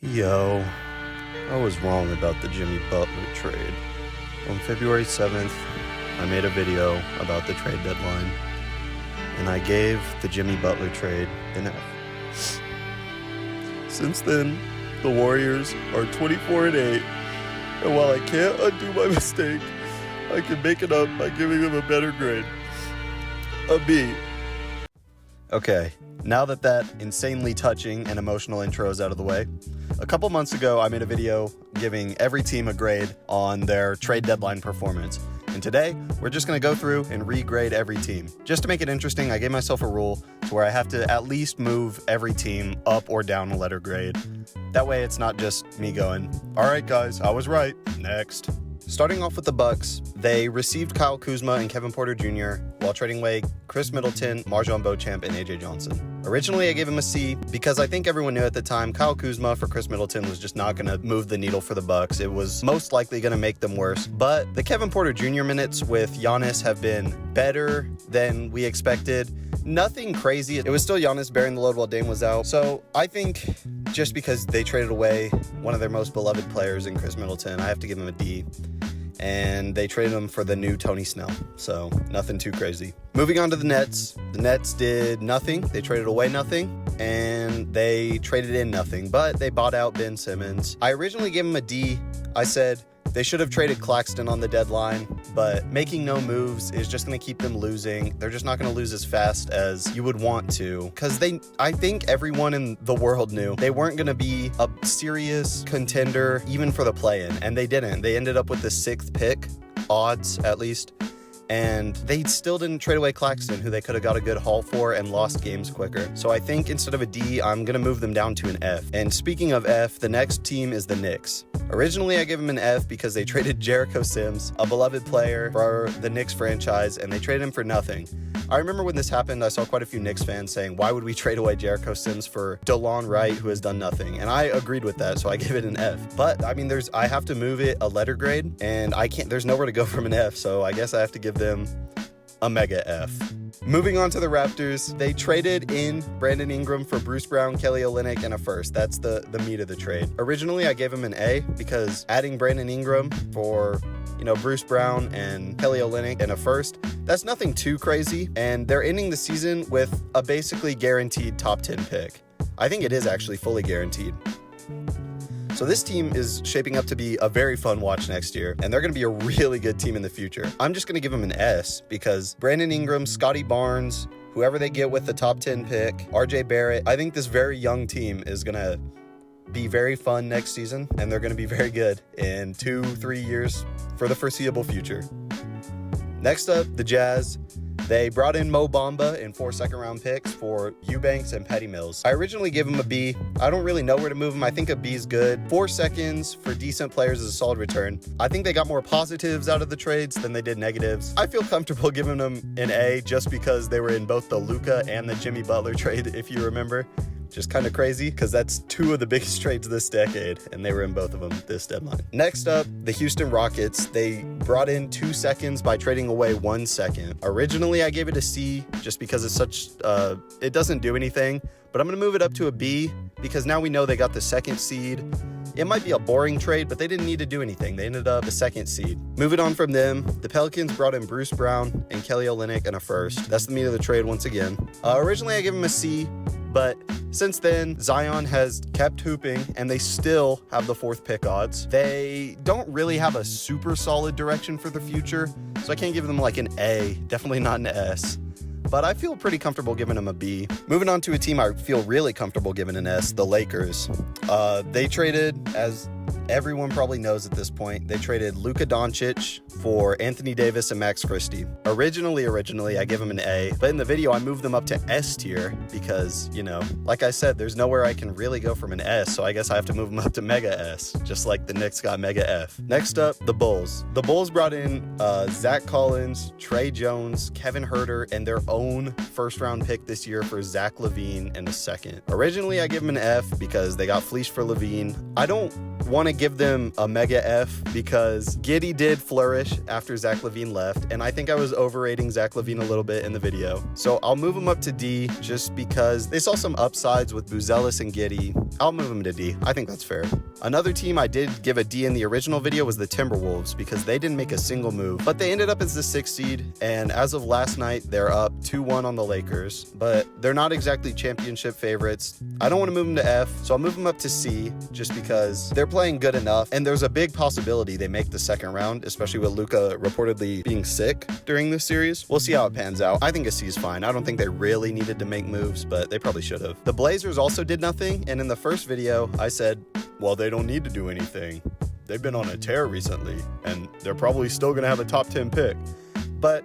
Yo, I was wrong about the Jimmy Butler trade. On February 7th, I made a video about the trade deadline, and I gave the Jimmy Butler trade an F. Since then, the Warriors are 24-8, and while I can't undo my mistake, I can make it up by giving them a better grade. A B. Okay, now that insanely touching and emotional intro is out of the way, a couple months ago, I made a video giving every team a grade on their trade deadline performance. And today, we're just going to go through and regrade every team. Just to make it interesting, I gave myself a rule to where I have to at least move every team up or down a letter grade. That way, it's not just me going, all right, guys, I was right. Next. Starting off with the Bucks, they received Kyle Kuzma and Kevin Porter Jr. while trading away Chris Middleton, MarJon Beauchamp, and AJ Johnson. Originally, I gave him a C because I think everyone knew at the time Kyle Kuzma for Chris Middleton was just not going to move the needle for the Bucks. It was most likely going to make them worse. But the Kevin Porter Jr. minutes with Giannis have been better than we expected. Nothing crazy. It was still Giannis bearing the load while Dame was out. So I think just because they traded away one of their most beloved players in Chris Middleton, I have to give him a D. And they traded him for the new Tony Snell, so nothing too crazy. Moving on to the Nets did nothing. They traded away nothing, and they traded in nothing, but they bought out Ben Simmons. I originally gave him a D. I said they should have traded Claxton on the deadline, but making no moves is just going to keep them losing. They're just not going to lose as fast as you would want to, because I think everyone in the world knew they weren't going to be a serious contender even for the play-in, and they didn't. They ended up with the 6th pick, odds at least, and they still didn't trade away Claxton, who they could have got a good haul for and lost games quicker. So I think instead of a D, I'm going to move them down to an F. And speaking of F, the next team is the Knicks. Originally, I gave him an F because they traded Jericho Sims, a beloved player, for the Knicks franchise, and they traded him for nothing. I remember when this happened, I saw quite a few Knicks fans saying, why would we trade away Jericho Sims for DeLon Wright, who has done nothing? And I agreed with that, so I gave it an F. But, I mean, I have to move it a letter grade, and there's nowhere to go from an F, so I guess I have to give them a mega F. Moving on to the Raptors, they traded in Brandon Ingram for Bruce Brown, Kelly Olynyk, and a first. That's the meat of the trade. Originally, I gave him an A because adding Brandon Ingram for Bruce Brown and Kelly Olynyk and a first, that's nothing too crazy, and they're ending the season with a basically guaranteed top 10 pick. I think it is actually fully guaranteed. So this team is shaping up to be a very fun watch next year, and they're going to be a really good team in the future. I'm just going to give them an S because Brandon Ingram, Scotty Barnes, whoever they get with the top 10 pick, RJ Barrett, I think this very young team is going to be very fun next season, and they're going to be very good in 2-3 years for the foreseeable future. Next up, the Jazz. They brought in Mo Bamba and 4 second-round picks for Eubanks and Patty Mills. I originally gave him a B. I don't really know where to move him. I think a B is good. 4 seconds for decent players is a solid return. I think they got more positives out of the trades than they did negatives. I feel comfortable giving them an A just because they were in both the Luka and the Jimmy Butler trade, if you remember. Just kind of crazy because that's 2 of the biggest trades this decade, and they were in both of them this deadline. Next up, the Houston Rockets. They brought in 2 seconds by trading away 1 second. Originally, I gave it a C just because it's it doesn't do anything, but I'm going to move it up to a B because now we know they got the 2nd seed. It might be a boring trade, but they didn't need to do anything. They ended up the 2nd seed. Moving on from them, the Pelicans brought in Bruce Brown and Kelly Olynyk and a first. That's the meat of the trade once again. Originally, I gave him a C, but since then, Zion has kept hooping, and they still have the 4th pick odds. They don't really have a super solid direction for the future, so I can't give them like an A, definitely not an S. But I feel pretty comfortable giving them a B. Moving on to a team I feel really comfortable giving an S, the Lakers. They traded, as everyone probably knows at this point, they traded Luka Doncic for Anthony Davis and Max Christie. Originally, I give them an A, but in the video, I moved them up to S tier because, like I said, there's nowhere I can really go from an S, so I guess I have to move them up to mega S, just like the Knicks got mega F. Next up, the Bulls. The Bulls brought in Zach Collins, Trey Jones, Kevin Huerter, and their own first-round pick this year for Zach LaVine and a second. Originally, I give them an F because they got fleeced for LaVine. I don't want to give them a mega F because Giddey did flourish after Zach LaVine left, and I think I was overrating Zach LaVine a little bit in the video. So I'll move him up to D just because they saw some upsides with Buzelis and Giddey. I'll move him to D. I think that's fair. Another team I did give a D in the original video was the Timberwolves because they didn't make a single move, but they ended up as the 6th seed, and as of last night, they're up 2-1 on the Lakers, but they're not exactly championship favorites. I don't want to move them to F, so I'll move them up to C just because they're playing good enough, and there's a big possibility they make the second round, especially with Luka reportedly being sick during this series. We'll see how it pans out. I think a C is fine. I don't think they really needed to make moves, but they probably should have. The Blazers also did nothing, and in the first video, I said, well, they don't need to do anything. They've been on a tear recently, and they're probably still going to have a top 10 pick. But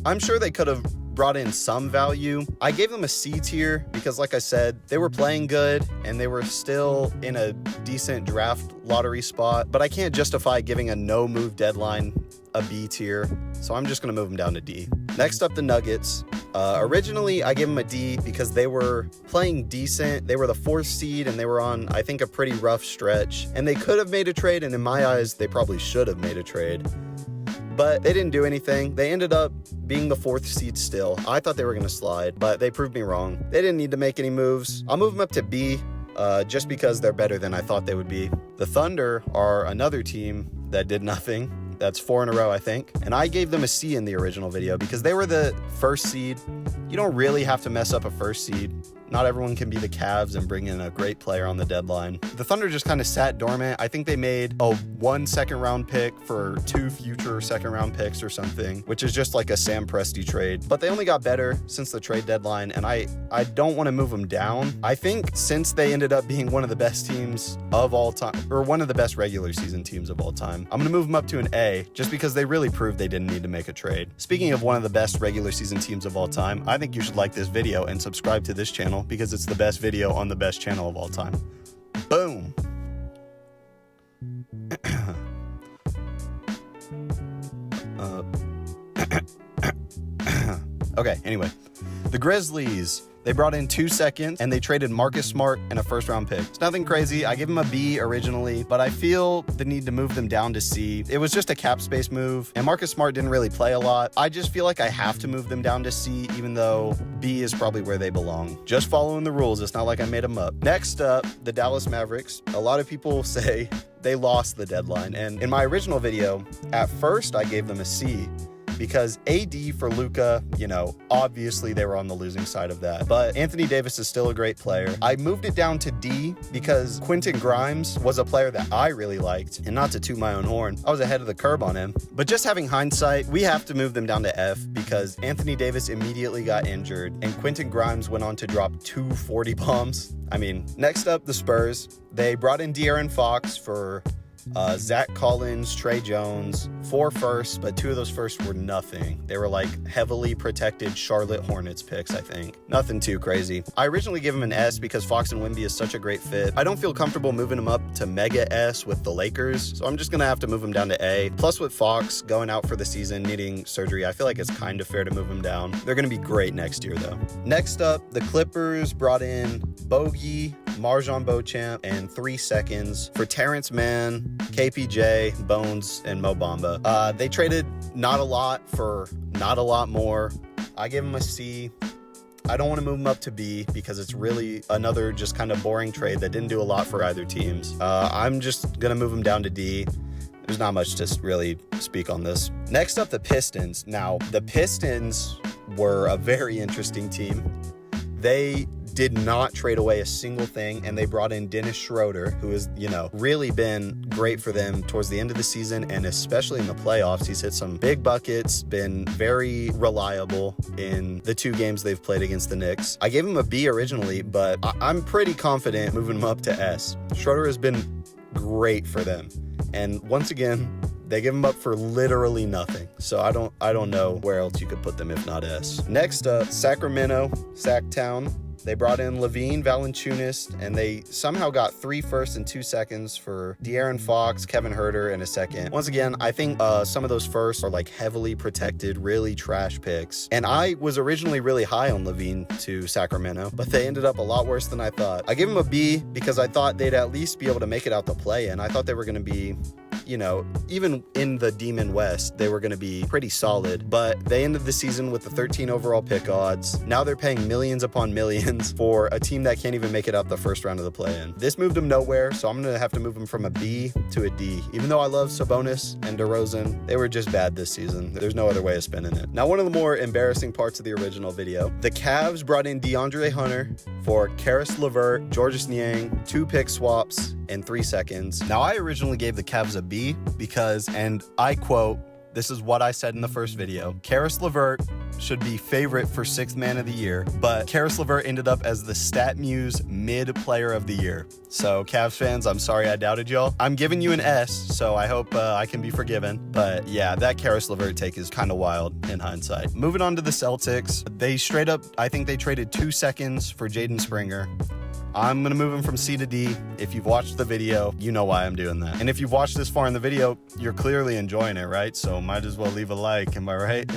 I'm sure they could have brought in some value. I gave them a C tier because, like I said, they were playing good and they were still in a decent draft lottery spot, but I can't justify giving a no move deadline a B tier, so I'm just going to move them down to D. Next up, the Nuggets. Originally, I gave them a D because they were playing decent. They were the 4th seed and they were on, I think, a pretty rough stretch, and they could have made a trade, and in my eyes, they probably should have made a trade. But they didn't do anything. They ended up being the 4th seed still. I thought they were going to slide, but they proved me wrong. They didn't need to make any moves. I'll move them up to B just because they're better than I thought they would be. The Thunder are another team that did nothing. That's 4 in a row, I think. And I gave them a C in the original video because they were the 1st seed. You don't really have to mess up a 1st seed. Not everyone can be the Cavs and bring in a great player on the deadline. The Thunder just kind of sat dormant. I think they made a 1 second-round pick for 2 future second-round picks or something, which is just like a Sam Presti trade. But they only got better since the trade deadline, and I don't want to move them down. I think since they ended up being one of the best teams of all time, or one of the best regular season teams of all time, I'm going to move them up to an A just because they really proved they didn't need to make a trade. Speaking of one of the best regular season teams of all time, I think you should like this video and subscribe to this channel because it's the best video on the best channel of all time. Boom. Okay, anyway. The Grizzlies. They brought in 2 seconds and they traded Marcus Smart and a 1st-round pick. It's nothing crazy. I gave them a B originally, but I feel the need to move them down to C. It was just a cap space move, and Marcus Smart didn't really play a lot. I just feel like I have to move them down to C, even though B is probably where they belong. Just following the rules. It's not like I made them up. Next up, the Dallas Mavericks. A lot of people say they lost the deadline, and in my original video, at first I gave them a C. Because AD for Luka, obviously they were on the losing side of that. But Anthony Davis is still a great player. I moved it down to D because Quentin Grimes was a player that I really liked. And not to toot my own horn, I was ahead of the curve on him. But just having hindsight, we have to move them down to F because Anthony Davis immediately got injured and Quentin Grimes went on to drop 2 40 bombs. Next up, the Spurs. They brought in De'Aaron Fox for Zach Collins, Trey Jones, 4 firsts, but 2 of those firsts were nothing. They were like heavily protected Charlotte Hornets picks, I think. Nothing too crazy. I originally gave him an S because Fox and Wemby is such a great fit. I don't feel comfortable moving him up to mega S with the Lakers, so I'm just gonna have to move him down to A. Plus with Fox going out for the season, needing surgery, I feel like it's kind of fair to move him down. They're gonna be great next year though. Next up, the Clippers brought in Bogey, Marjon Beauchamp, and 3 seconds for Terrence Mann, KPJ, Bones, and Mo Bamba. They traded not a lot for not a lot more. I give them a C. I don't want to move them up to B because it's really another just kind of boring trade that didn't do a lot for either teams. I'm just going to move them down to D. There's not much to really speak on this. Next up, the Pistons. Now, the Pistons were a very interesting team. They did not trade away a single thing, and they brought in Dennis Schroeder, who has, really been great for them towards the end of the season, and especially in the playoffs. He's hit some big buckets, been very reliable in the 2 games they've played against the Knicks. I gave him a B originally, but I'm pretty confident moving him up to S. Schroeder has been great for them, and once again, they give them up for literally nothing. So I don't know where else you could put them if not S. Next up, Sacramento, Sacktown. They brought in Levine, Valanciunas, and they somehow got 3 firsts and 2 seconds for De'Aaron Fox, Kevin Huerter, and a second. Once again, I think some of those firsts are like heavily protected, really trash picks. And I was originally really high on Levine to Sacramento, but they ended up a lot worse than I thought. I gave them a B because I thought they'd at least be able to make it out the play-in. I thought they were going to be, you know, even in the Demon West, they were going to be pretty solid, but they ended the season with the 13 overall pick odds. Now they're paying millions upon millions for a team that can't even make it out the first round of the play-in. This moved them nowhere, so I'm going to have to move them from a B to a D. Even though I love Sabonis and DeRozan, they were just bad this season. There's no other way of spinning it. Now, one of the more embarrassing parts of the original video, the Cavs brought in DeAndre Hunter for Karis LeVert, Georges Niang, 2 pick swaps, in 3 seconds. Now, I originally gave the Cavs a B because, and I quote, this is what I said in the first video, Karis LeVert should be favorite for 6th man of the year, but Karis LeVert ended up as the StatMuse mid player of the year. So Cavs fans, I'm sorry I doubted y'all. I'm giving you an S, so I hope I can be forgiven. But yeah, that Karis LeVert take is kind of wild in hindsight. Moving on to the Celtics, they straight up, I think they traded 2 seconds for Jaden Springer. I'm going to move him from C to D. If you've watched the video, you know why I'm doing that. And if you've watched this far in the video, you're clearly enjoying it, right? So might as well leave a like, am I right?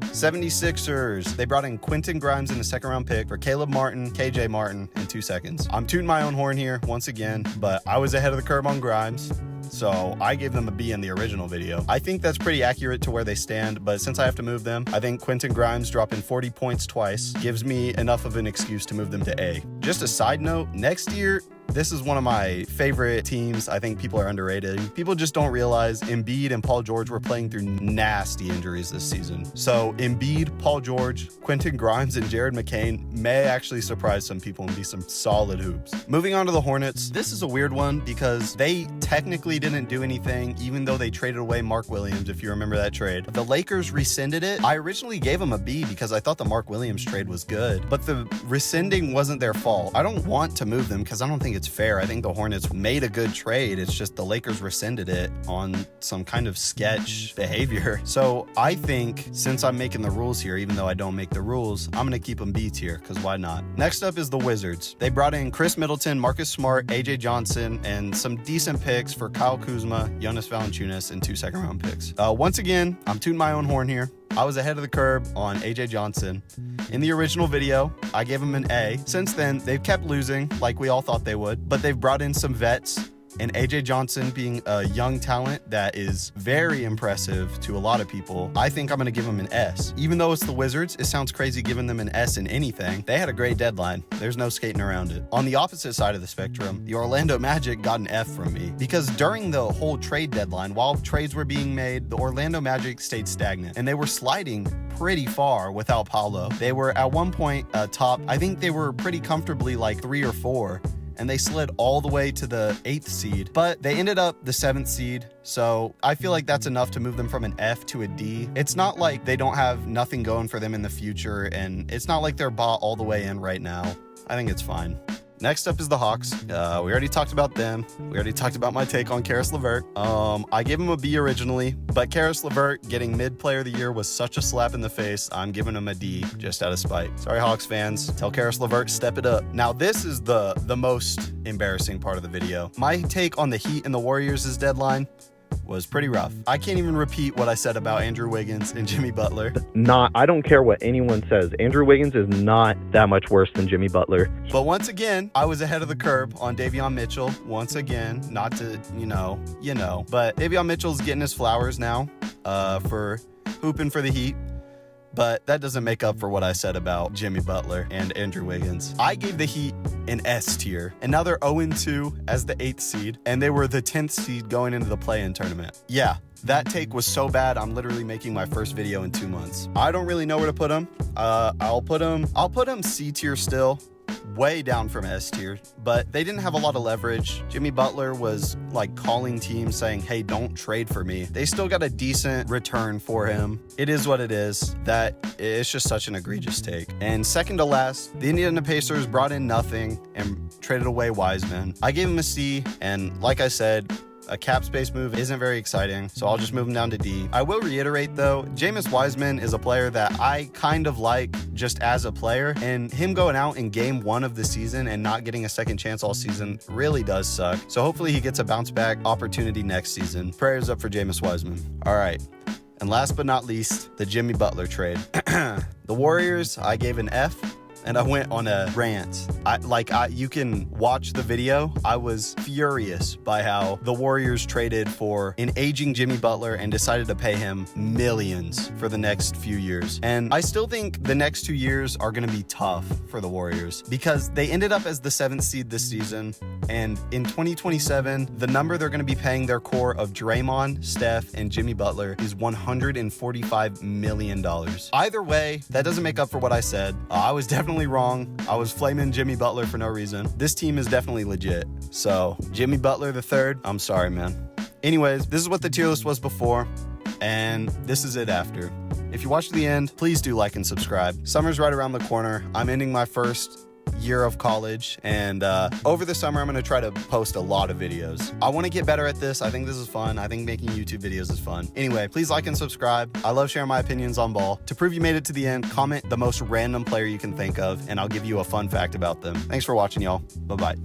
76ers, they brought in Quentin Grimes in the 2nd round pick for Caleb Martin, KJ Martin in 2 seconds. I'm tooting my own horn here once again, but I was ahead of the curve on Grimes, so I gave them a B in the original video. I think that's pretty accurate to where they stand, but since I have to move them, I think Quentin Grimes dropping 40 points twice gives me enough of an excuse to move them to A. Just a side note, next year, this is one of my favorite teams. I think people are underrated. People just don't realize Embiid and Paul George were playing through nasty injuries this season. So Embiid, Paul George, Quentin Grimes, and Jared McCain may actually surprise some people and be some solid hoops. Moving on to the Hornets, this is a weird one because they technically didn't do anything, even though they traded away Mark Williams, if you remember that trade. The Lakers rescinded it. I originally gave them a B because I thought the Mark Williams trade was good, but the rescinding wasn't their fault. I don't want to move them because I don't think it's fair. I think the Hornets made a good trade. It's just the Lakers rescinded it on some kind of sketch behavior. So I think since I'm making the rules here, even though I don't make the rules, I'm going to keep them B tier because why not? Next up is the Wizards. They brought in Chris Middleton, Marcus Smart, AJ Johnson, and some decent picks for Kyle Kuzma, Jonas Valanciunas, and 2 second-round picks. Once again, I'm tooting my own horn here. I was ahead of the curve on AJ Johnson. In the original video, I gave him an A. Since then, they've kept losing like we all thought they would, but they've brought in some vets. And AJ Johnson being a young talent that is very impressive to a lot of people, I think I'm going to give him an S. Even though it's the Wizards, it sounds crazy giving them an S in anything. They had a great deadline. There's no skating around it. On the opposite side of the spectrum, the Orlando Magic got an F from me because during the whole trade deadline, while trades were being made, the Orlando Magic stayed stagnant and they were sliding pretty far without Paolo. They were at one point top, I think they were pretty comfortably like 3 or 4. And they slid all the way to the 8th seed, but they ended up the 7th seed. So I feel like that's enough to move them from an F to a D. It's not like they don't have nothing going for them in the future, and it's not like they're bought all the way in right now. I think it's fine. Next up is the Hawks. We already talked about them. We already talked about my take on Karis LeVert. I gave him a B originally, but Karis LeVert getting mid player of the year was such a slap in the face. I'm giving him a D just out of spite. Sorry, Hawks fans. Tell Karis LeVert, step it up. Now, this is the most embarrassing part of the video. My take on the Heat and the Warriors' deadline was pretty rough. I can't even repeat what I said about Andrew Wiggins and Jimmy Butler. I don't care what anyone says. Andrew Wiggins is not that much worse than Jimmy Butler. But once again, I was ahead of the curve on Davion Mitchell. Once again, not to, but Davion Mitchell's getting his flowers now for hooping for the Heat. But that doesn't make up for what I said about Jimmy Butler and Andrew Wiggins. I gave the Heat an S tier, and now they're 0-2 as the 8th seed, and they were the 10th seed going into the play-in tournament. Yeah, that take was so bad, I'm literally making my first video in 2 months. I don't really know where to put them. I'll put them C tier still. Way down from S tier, but they didn't have a lot of leverage. Jimmy Butler was like calling teams saying, hey, don't trade for me. They still got a decent return for him. It is what it is. That it's just such an egregious take. And second to last, the Indiana Pacers brought in nothing and traded away Wiseman. I gave him a C, and like I said, A cap space move isn't very exciting, so I'll just move him down to D. I will reiterate though, Jameis Wiseman is a player that I kind of like just as a player, and him going out in game 1 of the season and not getting a second chance all season really does suck. So hopefully he gets a bounce back opportunity next season. Prayers up for Jameis Wiseman. All right. And last but not least, the Jimmy Butler trade. The Warriors, I gave an F. And I went on a rant. You can watch the video. I was furious by how the Warriors traded for an aging Jimmy Butler and decided to pay him millions for the next few years. And I still think the next 2 years are going to be tough for the Warriors because they ended up as the 7th seed this season. And in 2027, the number they're going to be paying their core of Draymond, Steph, and Jimmy Butler is $145 million. Either way, that doesn't make up for what I said. I was definitely wrong. I was flaming Jimmy Butler for no reason. This team is definitely legit. So, Jimmy Butler III, I'm sorry, man. Anyways, this is what the tier list was before, and this is it after. If you watched to the end, please do like and subscribe. Summer's right around the corner. I'm ending my first year of college, and over the summer I'm going to try to post a lot of videos. I want to get better at this. I think this is fun. I think making YouTube videos is fun. Anyway, please like and subscribe. I love sharing my opinions on ball. To prove you made it to the end, comment the most random player you can think of, and I'll give you a fun fact about them. Thanks for watching, y'all. Bye-bye.